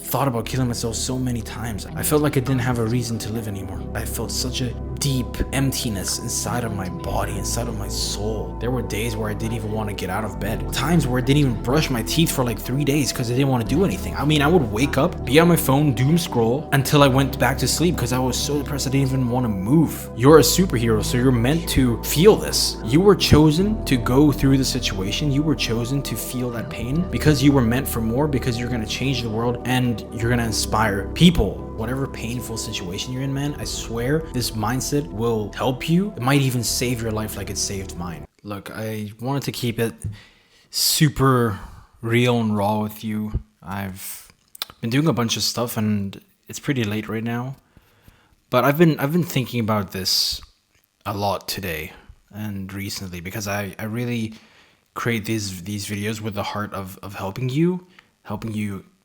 thought about killing myself so many times. I felt like I didn't have a reason to live anymore. I felt such a deep emptiness inside of my body, inside of my soul. There were days where I didn't even want to get out of bed. Times where I didn't even brush my teeth for like 3 days because I didn't want to do anything. I mean, I would wake up, be on my phone, doom scroll until I went back to sleep because I was so depressed I didn't even want to move. You're a superhero, so you're meant to feel this. You were chosen to go through the situation. You were chosen to feel that pain because you were meant for more, because you're going to change the world and you're going to inspire people. Whatever painful situation you're in, man, I swear this mindset will help you. It might even save your life like it saved mine. Look, I wanted to keep it super real and raw with you. I've been doing a bunch of stuff and it's pretty late right now. But I've been thinking about this a lot today and recently because I really create these videos with the heart of helping you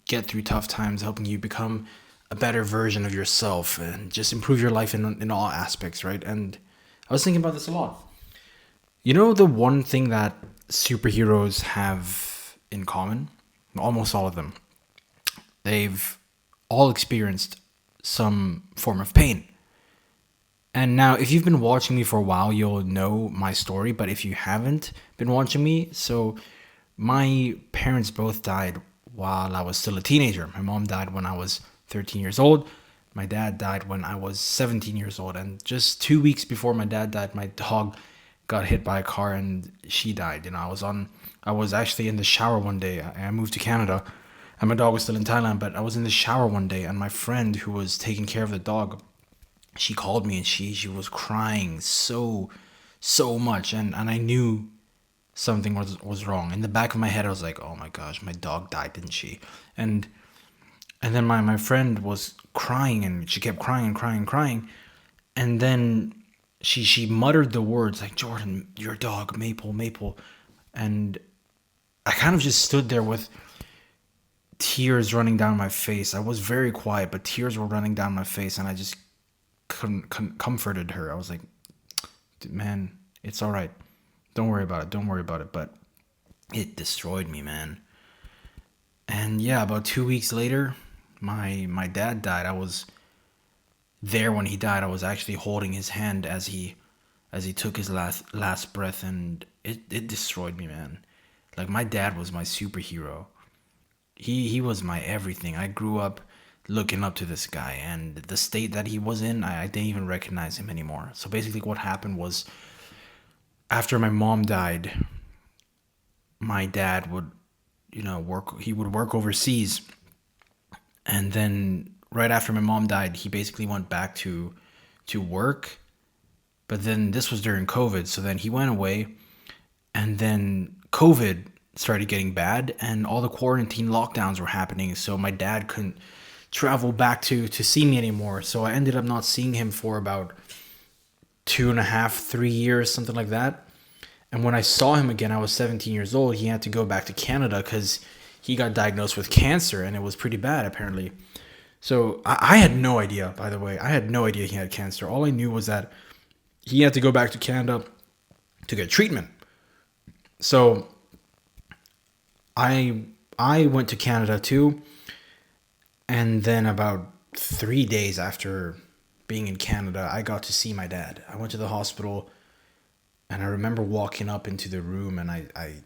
get through tough times, helping you become a better version of yourself and just improve your life in all aspects, right? And I was thinking about this a lot. You know, the one thing that superheroes have in common, almost all of them, they've all experienced some form of pain. And now, if you've been watching me for a while, you'll know my story. But if you haven't been watching me, so my parents both died while I was still a teenager. My mom died when I was 13 years old. My dad died when I was 17 years old. And just 2 weeks before my dad died, my dog got hit by a car and she died. You know, I was actually in the shower one day. I moved to Canada and my dog was still in Thailand, but I was in the shower one day and my friend who was taking care of the dog, she called me and she was crying so much, and I knew something was wrong. In the back of my head I was like, oh my gosh, my dog died, didn't she? And then my friend was crying and she kept crying and crying and crying, and then she muttered the words like, Jordan, your dog, Maple. And I kind of just stood there with tears running down my face. I was very quiet, but tears were running down my face, and I just comforted her. I was like, man, it's all right. Don't worry about it. But it destroyed me, man. And yeah, about 2 weeks later, my dad died. I was there when he died. I was actually holding his hand as he took his last breath, and it destroyed me, man. Like, my dad was my superhero. He was my everything. I grew up looking up to this guy, and the state that he was in, I didn't even recognize him anymore. So basically what happened was, after my mom died, my dad would, work overseas. And then right after my mom died, he basically went back to work. But then this was during COVID, so then he went away, and then COVID started getting bad and all the quarantine lockdowns were happening, so my dad couldn't travel back to see me anymore. So I ended up not seeing him for about 2.5, 3 years, something like that. And when I saw him again, I was 17 years old. He had to go back to Canada because he got diagnosed with cancer, and it was pretty bad, apparently. So I had no idea, by the way. I had no idea he had cancer. All I knew was that he had to go back to Canada to get treatment. So I went to Canada too. And then about 3 days after being in Canada, I got to see my dad. I went to the hospital, and I remember walking up into the room, and I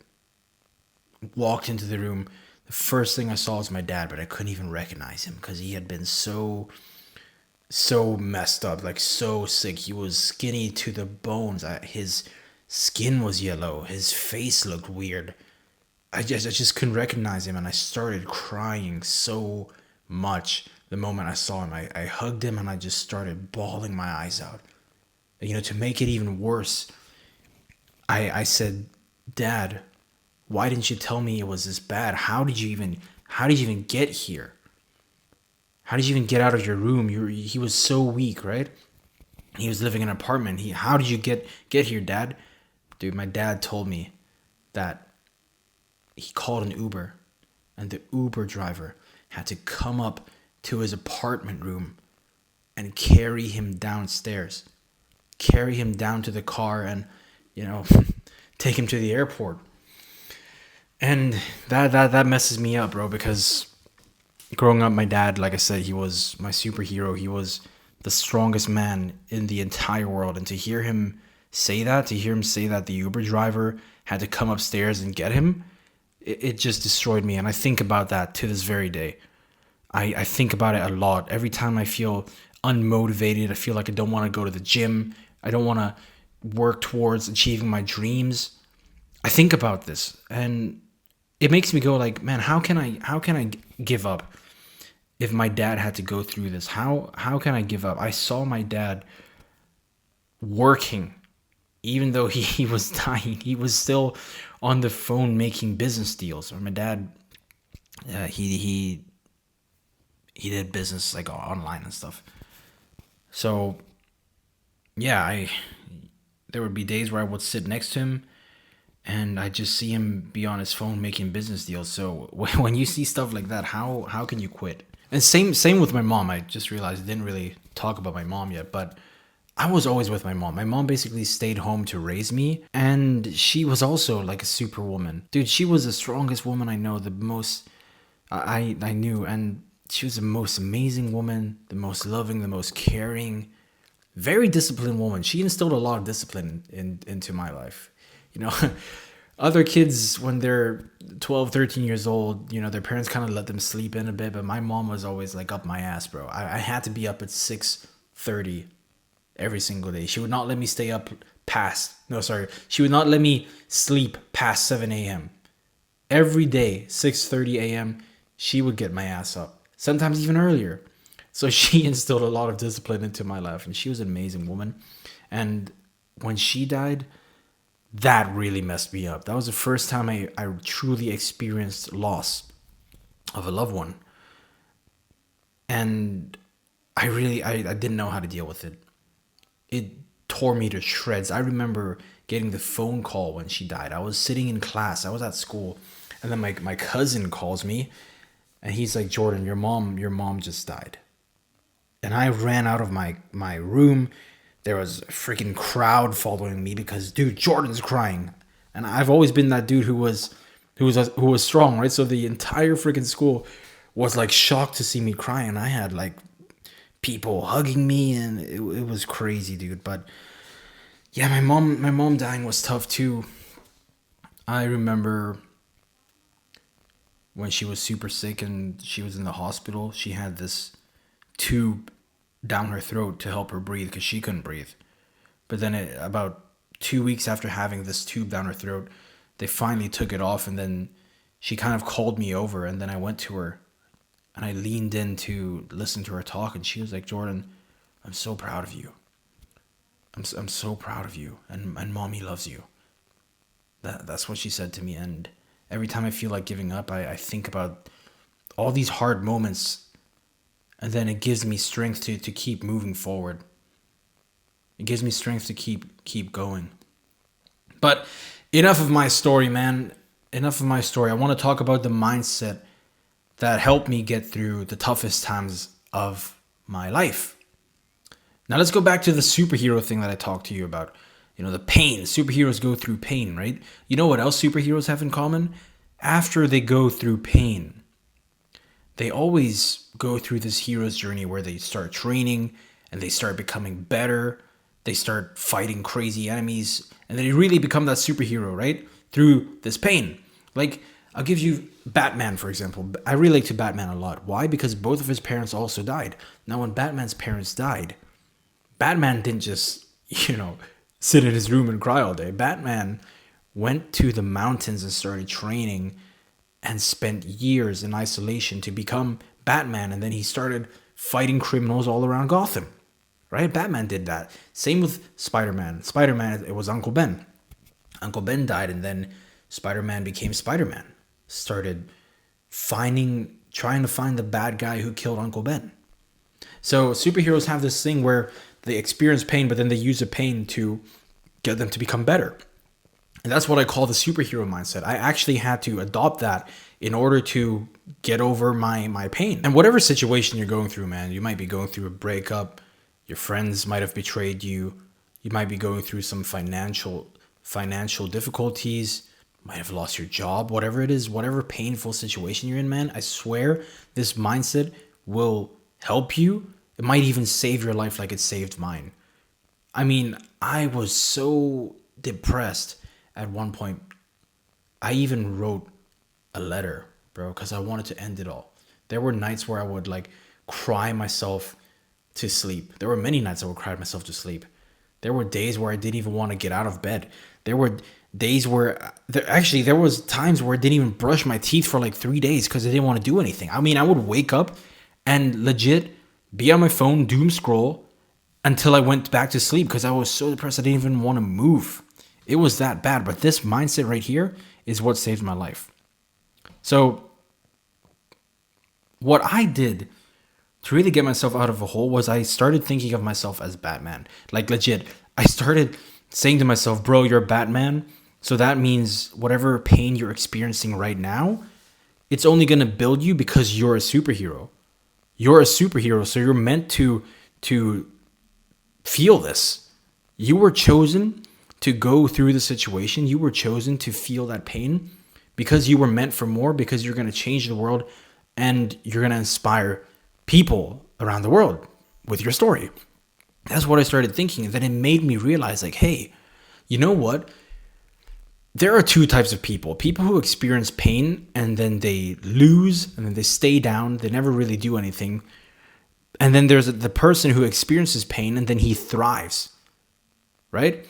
walked into the room. The first thing I saw was my dad, but I couldn't even recognize him because he had been so messed up, like so sick. He was skinny to the bones. His skin was yellow. His face looked weird. I just couldn't recognize him, and I started crying so much the moment I saw him. I hugged him, and I just started bawling my eyes out. To make it even worse, I said, Dad, why didn't you tell me it was this bad? How did you even get here? How did you even get out of your room? He was so weak, right? He was living in an apartment. How did you get here, Dad? Dude, my dad told me that he called an Uber, and the Uber driver had to come up to his apartment room and carry him downstairs, carry him down to the car, and take him to the airport. And that messes me up, bro, because Growing up, my dad, like I said, he was my superhero. He was the strongest man in the entire world. And to hear him say that, the Uber driver had to come upstairs and get him, it just destroyed me. And I think about that to this very day. I think about it a lot. Every time I feel unmotivated, I feel like I don't want to go to the gym, I don't want to work towards achieving my dreams, I think about this, and it makes me go like, man, how can I give up if my dad had to go through this? How can I give up? I saw my dad working, even though he was dying. He was still on the phone making business deals. Or my dad, he did business like online and stuff. So yeah, there would be days where I would sit next to him and I just see him be on his phone making business deals. So when you see stuff like that, how can you quit? And same with my mom. I just realized I didn't really talk about my mom yet, but I was always with my mom. My mom basically stayed home to raise me, and she was also like a superwoman. Dude, she was the strongest woman I know, the most I knew, and she was the most amazing woman, the most loving, the most caring, very disciplined woman. She instilled a lot of discipline into my life. You know, other kids, when they're 12, 13 years old, you know, their parents kind of let them sleep in a bit, but my mom was always like up my ass, bro. I had to be up at 6:30 every single day. She would not let me stay up she would not let me sleep past 7 a.m. Every day, 6:30 a.m., she would get my ass up, sometimes even earlier. So she instilled a lot of discipline into my life, and she was an amazing woman. And when she died, that really messed me up. That was the first time I truly experienced loss of a loved one. And I didn't know how to deal with it. It tore me to shreds. I remember getting the phone call when she died. I was sitting in class. I was at school. And then my cousin calls me. And he's like, Jordan, your mom just died. And I ran out of my room. There was a freaking crowd following me because, dude, Jordan's crying. And I've always been that dude who was strong, right? So the entire freaking school was like shocked to see me crying. And I had like people hugging me, and it was crazy, dude. But yeah, my mom dying was tough too. I remember when she was super sick and she was in the hospital, she had this tube down her throat to help her breathe because she couldn't breathe. But then about 2 weeks after having this tube down her throat, they finally took it off, and then she kind of called me over, and then I went to her and I leaned in to listen to her talk, and she was like, Jordan, I'm so proud of you. I'm so proud of you, and mommy loves you. That's what she said to me. And every time I feel like giving up, I think about all these hard moments, and then it gives me strength to keep moving forward. It gives me strength to keep going. But enough of my story, man. Enough of my story. I want to talk about the mindset that helped me get through the toughest times of my life. Now let's go back to the superhero thing that I talked to you about. You know, the pain. Superheroes go through pain, right? You know what else superheroes have in common? After they go through pain, they always go through this hero's journey where they start training and they start becoming better. They start fighting crazy enemies, and they really become that superhero, right? Through this pain. Like, I'll give you Batman, for example. I relate to Batman a lot. Why? Because both of his parents also died. Now, when Batman's parents died, Batman didn't just, sit in his room and cry all day. Batman went to the mountains and started training and spent years in isolation to become Batman. And then he started fighting criminals all around Gotham, right? Batman did that. Same with Spider-Man. Spider-Man, it was Uncle Ben. Uncle Ben died, and then Spider-Man became Spider-Man. Started trying to find the bad guy who killed Uncle Ben. So superheroes have this thing where they experience pain, but then they use the pain to get them to become better. And that's what I call the superhero mindset. I actually had to adopt that in order to get over my pain. And whatever situation you're going through, man, you might be going through a breakup, your friends might have betrayed you, you might be going through some financial difficulties, might have lost your job, whatever it is, whatever painful situation you're in, man, I swear this mindset will help you. It might even save your life like it saved mine. I mean, I was so depressed at one point. I even wrote a letter, bro, because I wanted to end it all. There were nights where I would like cry myself to sleep. There were many nights I would cry myself to sleep. There were days where I didn't even want to get out of bed. There were days where there was times where I didn't even brush my teeth for like 3 days because I didn't want to do anything. I mean, I would wake up and legit be on my phone, doom scroll until I went back to sleep because I was so depressed I didn't even want to move. It was that bad. But this mindset right here is what saved my life. So what I did to really get myself out of a hole was I started thinking of myself as Batman. Like legit, I started saying to myself, bro, you're Batman. So that means whatever pain you're experiencing right now, it's only going to build you because you're a superhero. You're a superhero, so you're meant to feel this. You were chosen to go through the situation. You were chosen to feel that pain because you were meant for more, because you're going to change the world and you're going to inspire people around the world with your story. That's what I started thinking. And then it made me realize like, hey, you know what? There are two types of people. People who experience pain and then they lose and then they stay down. They never really do anything. And then there's the person who experiences pain and then he thrives, right?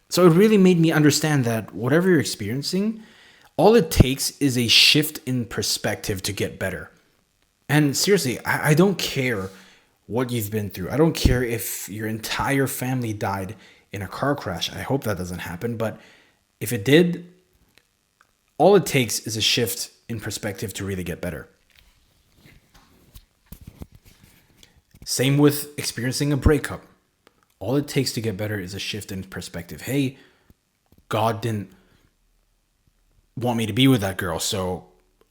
So it really made me understand that whatever you're experiencing, all it takes is a shift in perspective to get better. And seriously, I don't care what you've been through. I don't care if your entire family died in a car crash. I hope that doesn't happen. But if it did, all it takes is a shift in perspective to really get better. Same with experiencing a breakup. All it takes to get better is a shift in perspective. Hey, God didn't want me to be with that girl, so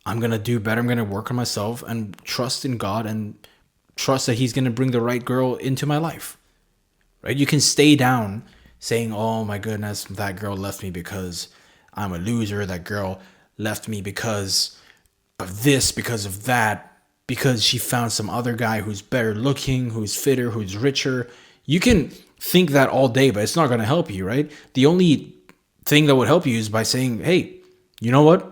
I'm going to do better. I'm going to work on myself and trust in God and trust that he's going to bring the right girl into my life, right? You can stay down saying, oh my goodness, that girl left me because I'm a loser. That girl left me because of this, because of that, because she found some other guy who's better looking, who's fitter, who's richer. You can think that all day, but it's not going to help you, right? The only thing that would help you is by saying, hey, you know what?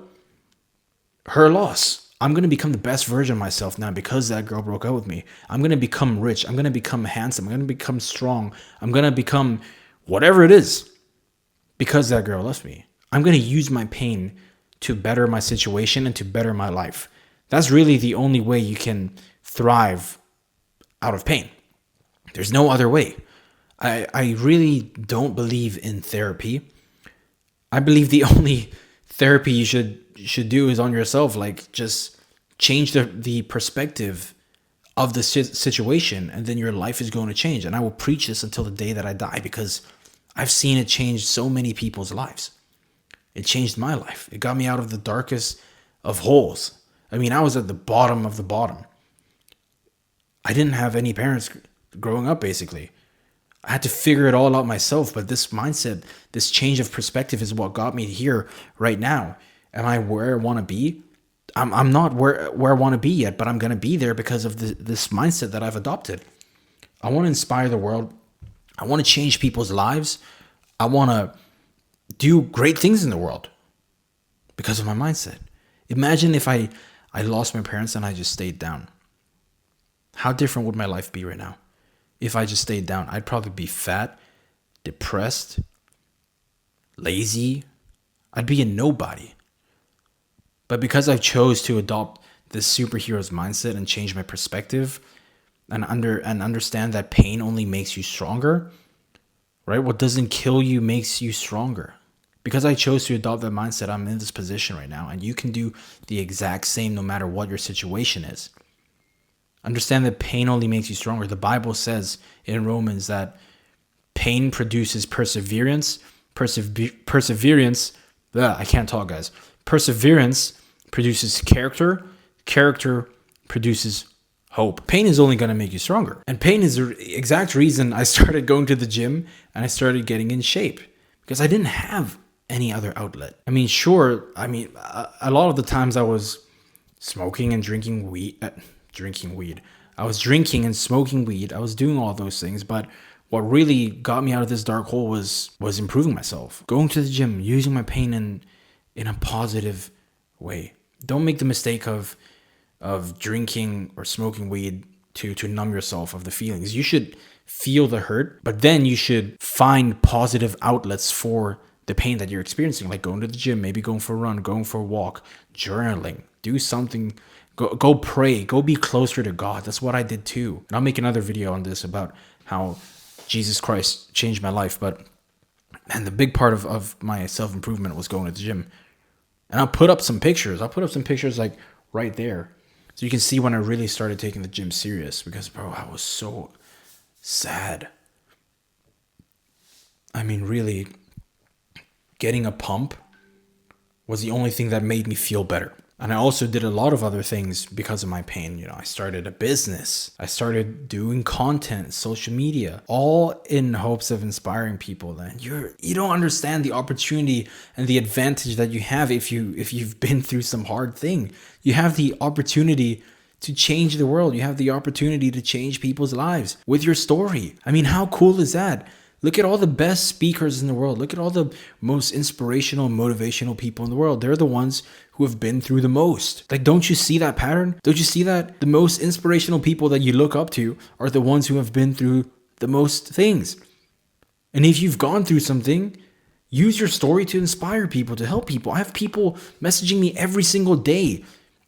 Her loss. I'm going to become the best version of myself now because that girl broke up with me. I'm going to become rich. I'm going to become handsome. I'm going to become strong. I'm going to become whatever it is because that girl left me. I'm going to use my pain to better my situation and to better my life. That's really the only way you can thrive out of pain. There's no other way. I really don't believe in therapy. I believe the only therapy you should do is on yourself. Like, just change the perspective of the situation, and then your life is going to change. And I will preach this until the day that I die, because I've seen it change so many people's lives. It changed my life. It got me out of the darkest of holes. I mean, I was at the bottom of the bottom. I didn't have any parents growing up, basically. I had to figure it all out myself. But this mindset, this change of perspective is what got me here right now. Am I where I want to be? I'm not where I want to be yet, but I'm going to be there because of this mindset that I've adopted. I want to inspire the world. I want to change people's lives. I want to do great things in the world because of my mindset. Imagine if I lost my parents and I just stayed down. How different would my life be right now? If I just stayed down, I'd probably be fat, depressed, lazy. I'd be a nobody. But because I chose to adopt this superhero's mindset and change my perspective and understand that pain only makes you stronger, right? What doesn't kill you makes you stronger. Because I chose to adopt that mindset, I'm in this position right now. And you can do the exact same no matter what your situation is. Understand that pain only makes you stronger. The Bible says in Romans that pain produces perseverance. Perseverance, I can't talk, guys. Perseverance produces character. Character produces hope. Pain is only going to make you stronger. And pain is the exact reason I started going to the gym and I started getting in shape. Because I didn't have any other outlet. I mean, sure, a lot of the times I was smoking and drinking weed, I was drinking and smoking weed. I was doing all those things, but what really got me out of this dark hole was improving myself, going to the gym, using my pain in a positive way. Don't make the mistake of drinking or smoking weed to numb yourself of the feelings. You should feel the hurt, but then you should find positive outlets for the pain that you're experiencing, like going to the gym, maybe going for a run, going for a walk, journaling, do something, go pray, go be closer to God. That's what I did too. And I'll make another video on this about how Jesus Christ changed my life. But man, the big part of my self-improvement was going to the gym. And I'll put up some pictures. Like right there, so you can see when I really started taking the gym serious, because bro, I was so sad. I mean, really, getting a pump was the only thing that made me feel better. And I also did a lot of other things because of my pain. You know, I started a business. I started doing content, social media, all in hopes of inspiring people. And you don't understand the opportunity and the advantage that you have if you've been through some hard thing. You have the opportunity to change the world. You have the opportunity to change people's lives with your story. I mean, how cool is that? Look at all the best speakers in the world. Look at all the most inspirational, motivational people in the world. They're the ones who have been through the most. Like, don't you see that pattern? Don't you see that? The most inspirational people that you look up to are the ones who have been through the most things. And if you've gone through something, use your story to inspire people, to help people. I have people messaging me every single day.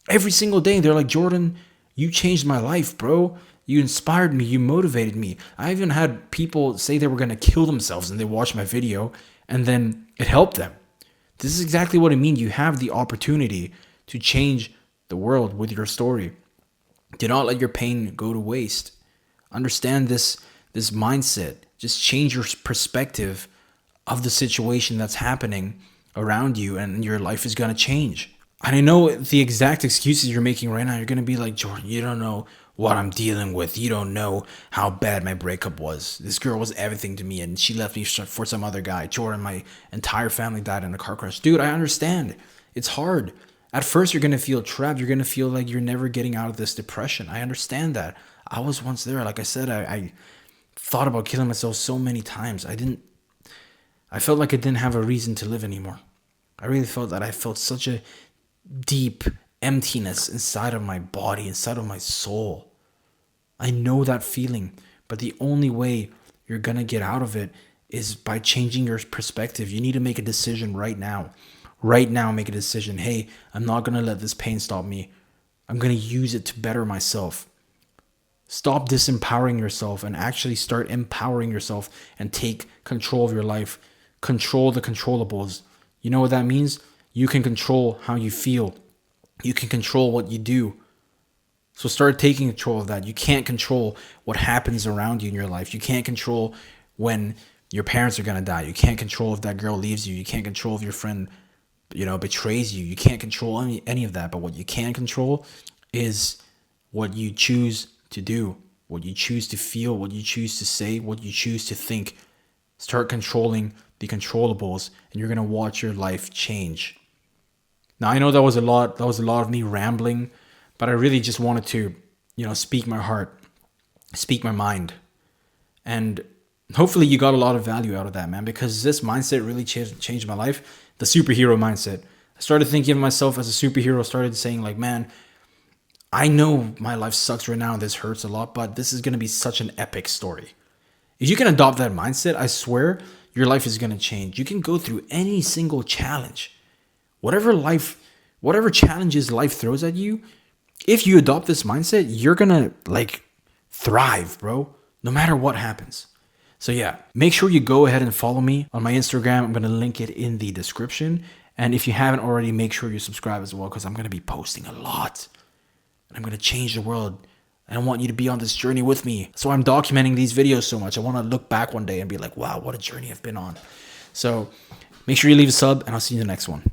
Every single day. They're like, Jordan, you changed my life, bro. You inspired me. You motivated me. I even had people say they were going to kill themselves and they watched my video and then it helped them. This is exactly what I mean. You have the opportunity to change the world with your story. Do not let your pain go to waste. Understand this mindset. Just change your perspective of the situation that's happening around you and your life is going to change. And I know the exact excuses you're making right now. You're going to be like, Jordan, you don't know what I'm dealing with. You don't know how bad my breakup was. This girl was everything to me and she left me for some other guy. Jordan, my entire family died in a car crash. Dude, I understand. It's hard. At first, you're going to feel trapped. You're going to feel like you're never getting out of this depression. I understand that. I was once there. Like I said, I thought about killing myself so many times. I felt like I didn't have a reason to live anymore. I really felt that. I felt such a deep emptiness inside of my body, inside of my soul. I know that feeling, but the only way you're gonna get out of it is by changing your perspective. You need to make a decision right now. Right now, make a decision. Hey, I'm not gonna let this pain stop me. I'm gonna use it to better myself. Stop disempowering yourself and actually start empowering yourself and take control of your life. Control the controllables. You know what that means? You can control how you feel. You can control what you do. So start taking control of that. You can't control what happens around you in your life. You can't control when your parents are going to die. You can't control if that girl leaves you. You can't control if your friend, betrays you. You can't control any of that. But what you can control is what you choose to do, what you choose to feel, what you choose to say, what you choose to think. Start controlling the controllables and you're going to watch your life change. Now, I know that was a lot of me rambling, but I really just wanted to, speak my heart, speak my mind. And hopefully you got a lot of value out of that, man, because this mindset really changed my life. The superhero mindset. I started thinking of myself as a superhero, started saying like, man, I know my life sucks right now and this hurts a lot, but this is going to be such an epic story. If you can adopt that mindset, I swear your life is going to change. You can go through any single challenge. Whatever challenges life throws at you, if you adopt this mindset, you're gonna thrive, bro, no matter what happens. So yeah, make sure you go ahead and follow me on my Instagram. I'm gonna link it in the description. And if you haven't already, make sure you subscribe as well, because I'm gonna be posting a lot. And I'm gonna change the world. And I want you to be on this journey with me. So I'm documenting these videos so much. I want to look back one day and be like, wow, what a journey I've been on. So make sure you leave a sub and I'll see you in the next one.